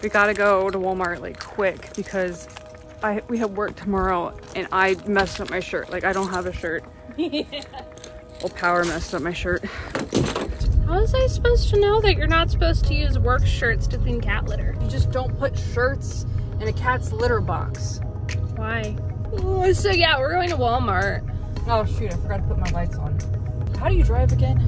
We gotta go to Walmart like quick because we have work tomorrow and I messed up my shirt. Like I don't have a shirt. Yeah. Well, Power messed up my shirt. How was I supposed to know that you're not supposed to use work shirts to clean cat litter? You just don't put shirts in a cat's litter box. Why? Oh, so yeah, we're going to Walmart. Oh shoot, I forgot to put my lights on. How do you drive again?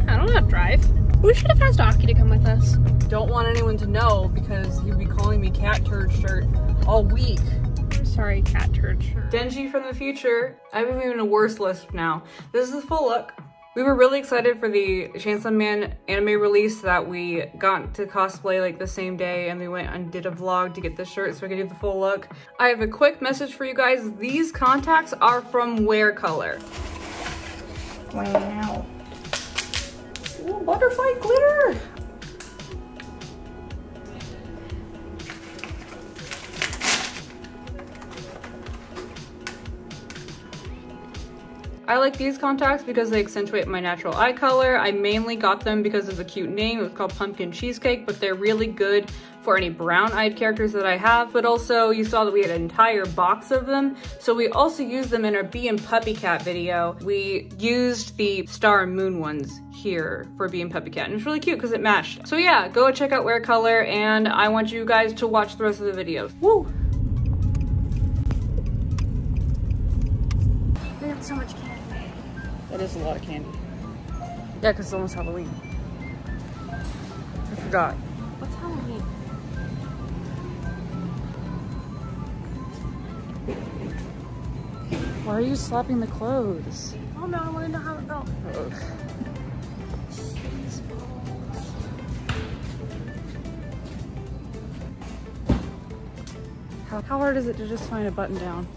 I don't know how to drive. We should have asked Aki to come with us. Don't want anyone to know because he'd be calling me cat turd shirt all week. I'm sorry, cat turd shirt. Denji from the future. I have even a worse lisp now. This is the full look. We were really excited for the Chainsaw Man anime release that we got to cosplay like the same day, and we went and did a vlog to get this shirt so we could do the full look. I have a quick message for you guys. These contacts are from Wear Color. Wow. Ooh, butterfly glitter! I like these contacts because they accentuate my natural eye color. I mainly got them because of the cute name. It was called Pumpkin Cheesecake, but they're really good for any brown-eyed characters that I have. But also, you saw that we had an entire box of them. So we also used them in our Bee and Puppy Cat video. We used the Star and Moon ones here for Bee and Puppy Cat, and it's really cute because it matched. So yeah, go check out Wear Color, and I want you guys to watch the rest of the videos. Woo! We got so much candy. That is a lot of candy. Yeah, because it's almost Halloween. I forgot. What's Halloween? Why are you slapping the clothes? Oh no, I want to know how it felt. Ugh. How hard is it to just find a button down?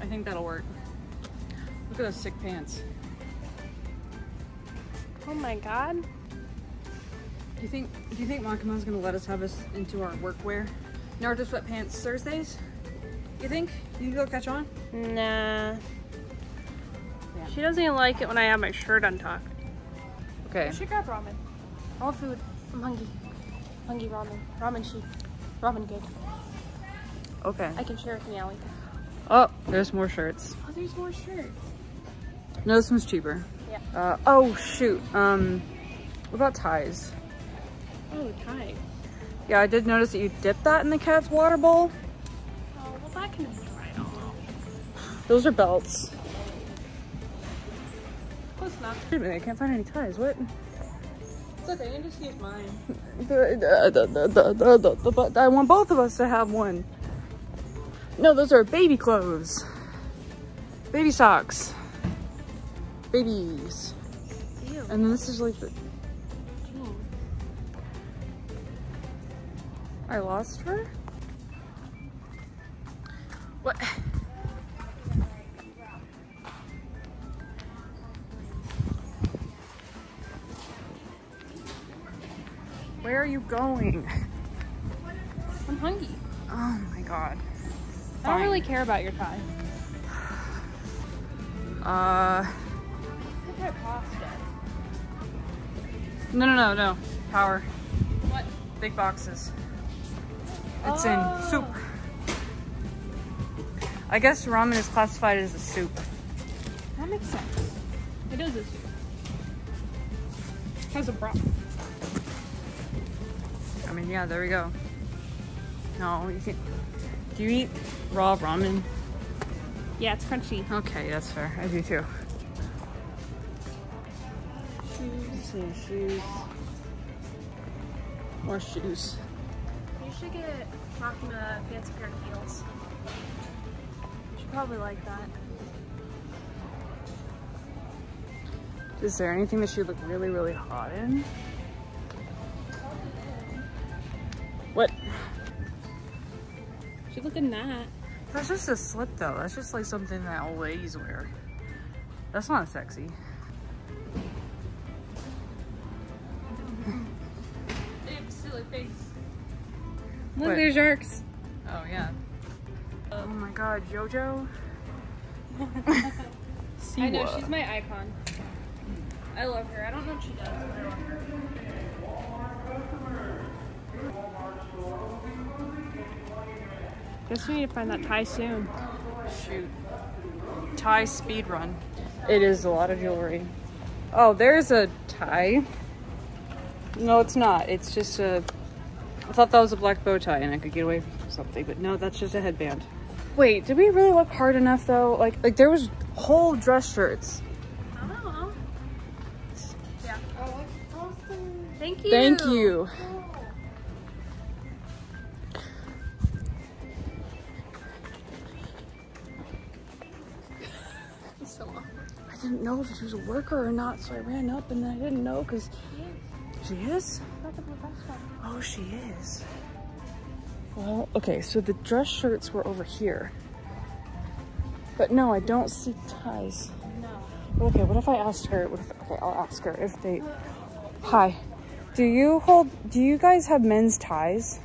I think that'll work. Look at those sick pants. Oh my god. Do you think Makama's gonna let us have us into our workwear? Naruto sweatpants Thursdays? You think? You think they'll catch on? Nah. Yeah. She doesn't even like it when I have my shirt untucked. Okay. I should grab ramen. I want food. I'm hungry. Hungry ramen. Ramen cheap. Ramen good. Okay. I can share with Meowie. Oh, there's more shirts. Oh, there's more shirts. No, this one's cheaper. Yeah. Oh shoot. What about ties? Oh, tie. Yeah, I did notice that you dipped that in the cat's water bowl. Oh, well that can be dried off. Those are belts. Close enough. Wait a minute, I can't find any ties. What? It's okay, you can just use mine. I want both of us to have one. No, those are baby clothes. Baby socks. Babies. Ew. And then this is like the... I lost her? What? Where are you going? I'm hungry. Oh my god. I don't really care about your tie. Look at pasta. No. Power. What? Big boxes. It's in soup. I guess ramen is classified as a soup. That makes sense. It is a soup. It has a broth. I mean, yeah, there we go. No, you can't. Do you eat raw ramen? Yeah, it's crunchy. Okay, that's fair. I do too. Shoes. More shoes. You should get Makima a fancy pair of heels. She'd probably like that. Is there anything that she'd look really, really hot in? What? She'd look in that. That's just a slip though. That's just like something that old ladies wear. That's not sexy. They have silly face. What? Look, there's sharks. Oh yeah. Oh my god, JoJo? I know, she's my icon. I love her. I don't know what she does, but I love her. Guess we need to find that tie soon. Shoot. Tie speed run. It is a lot of jewelry. Oh, there's a tie. No, it's not. It's just a... I thought that was a black bow tie and I could get away from something, but no, that's just a headband. Wait, did we really look hard enough though? Like there was whole dress shirts. I don't know. Yeah. Oh, that's awesome. Thank you. Thank you. So awkward. I didn't know if she was a worker or not, so I ran up and I didn't know because she is? Oh, she is. Well, okay, so the dress shirts were over here. But no, I don't see ties. No. Okay, what if I asked her? Okay, I'll ask her if they... Hi. Do you guys have men's ties?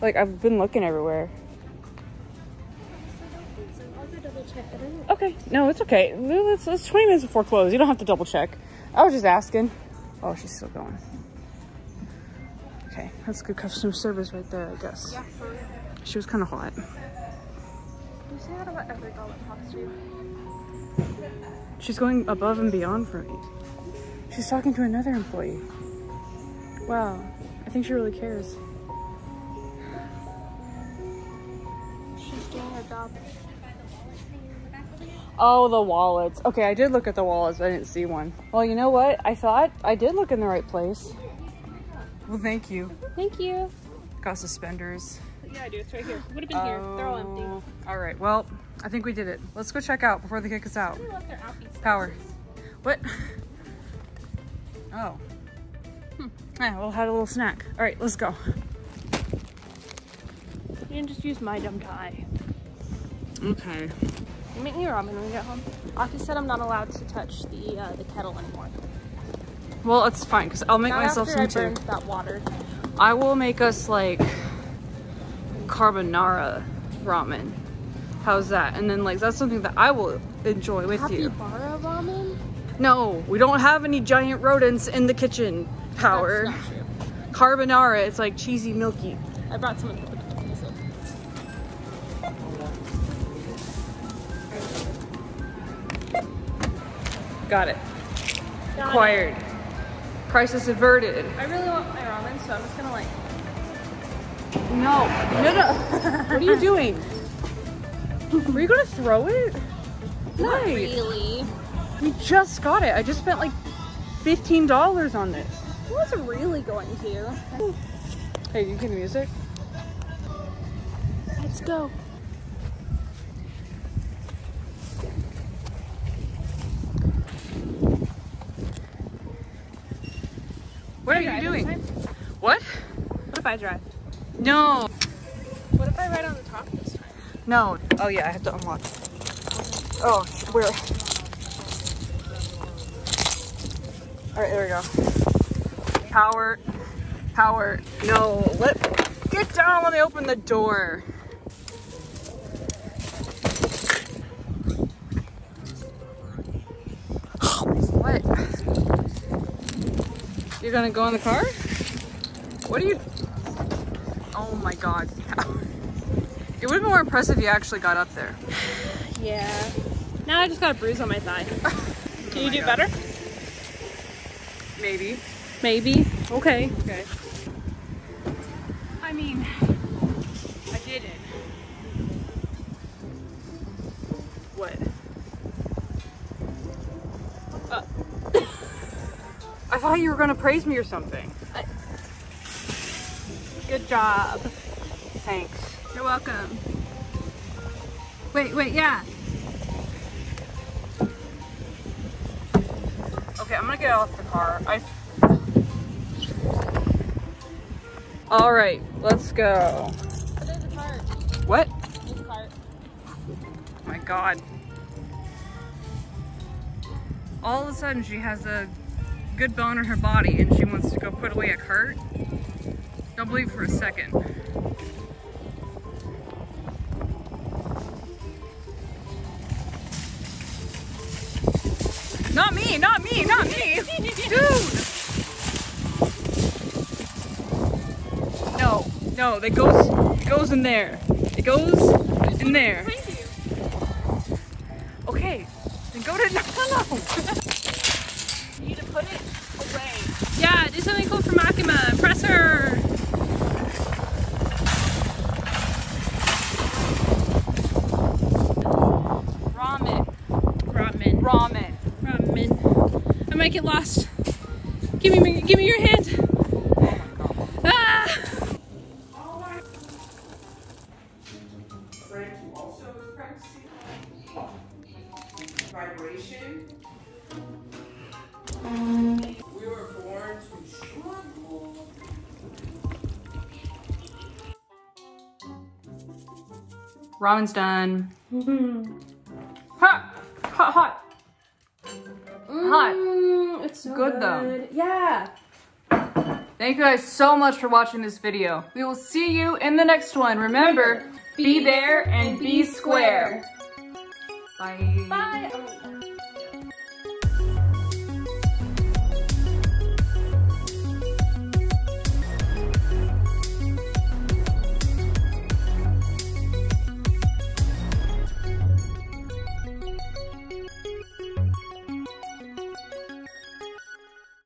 Like, I've been looking everywhere. I'll go double check. I don't know. Okay, no, it's okay. It's 20 minutes before close. You don't have to double check. I was just asking. Oh, she's still going. Okay, that's good customer service right there, I guess. Yeah, for real. She was kind of hot. You say that about every girl that talks to you. She's going above and beyond for me. She's talking to another employee. Wow, I think she really cares. She's doing her job. Oh, the wallets. Okay, I did look at the wallets, but I didn't see one. Well, you know what? I thought I did look in the right place. Well, thank you. Thank you. Got suspenders. Yeah, I do. It's right here. Would have been here. They're all empty. All right, well, I think we did it. Let's go check out before they kick us out. I love their outfits. Power. What? Oh. Yeah, we'll have a little snack. All right, let's go. You can just use my dumb tie. Okay. You make me ramen when we get home. Aki said I'm not allowed to touch the kettle anymore. Well, it's fine, because I'll make Not myself after some I too. burned that water. I will make us, like, carbonara ramen. How's that? And then, like, that's something that I will enjoy with you. Capybara ramen? No, we don't have any giant rodents in the kitchen, Power. That's not true. Carbonara, it's like cheesy, milky. I brought some of the cookies. Got it. Got Acquired. Crisis averted. I really want my ramen, so I'm just gonna like... No. What are you doing? Were you gonna throw it? Not Why? really. We just got it. I just spent like $15 on this. I wasn't really going to. Hey, you hear the music? Let's go. What are you doing? What? What if I drive? No. What if I ride on the top this time? No. Oh yeah, I have to unlock. Oh, where? All right, there we go. Power. Power. No, get down, let me open the door. What? You're gonna go in the car? What are you? Oh my God. It would have been more impressive if you actually got up there. Yeah. Now I just got a bruise on my thigh. Can you do God. better? Maybe. Maybe. Okay. Okay. I mean, I did it. What? I thought you were gonna praise me or something. Good job. Thanks. You're welcome. Wait, yeah. Okay, I'm gonna get off the car. All right, let's go. There's a cart. What? There's a cart. My God. All of a sudden she has a good bone in her body and she wants to go put away a cart. Don't believe for a second. Not me, not me, not me! Dude! No, no, it goes in there. It goes in there. Okay, then go to, no. You need to put it away. Yeah, do something cool for Makima. Press her. Ramen. I might get lost. Give me your hand. Ah! Vibration. We were born to struggle. Ramen's done. Hot, hot, hot. Hot. It's so good though. Yeah. Thank you guys so much for watching this video. We will see you in the next one. Remember, be there and be square. Bye. Bye.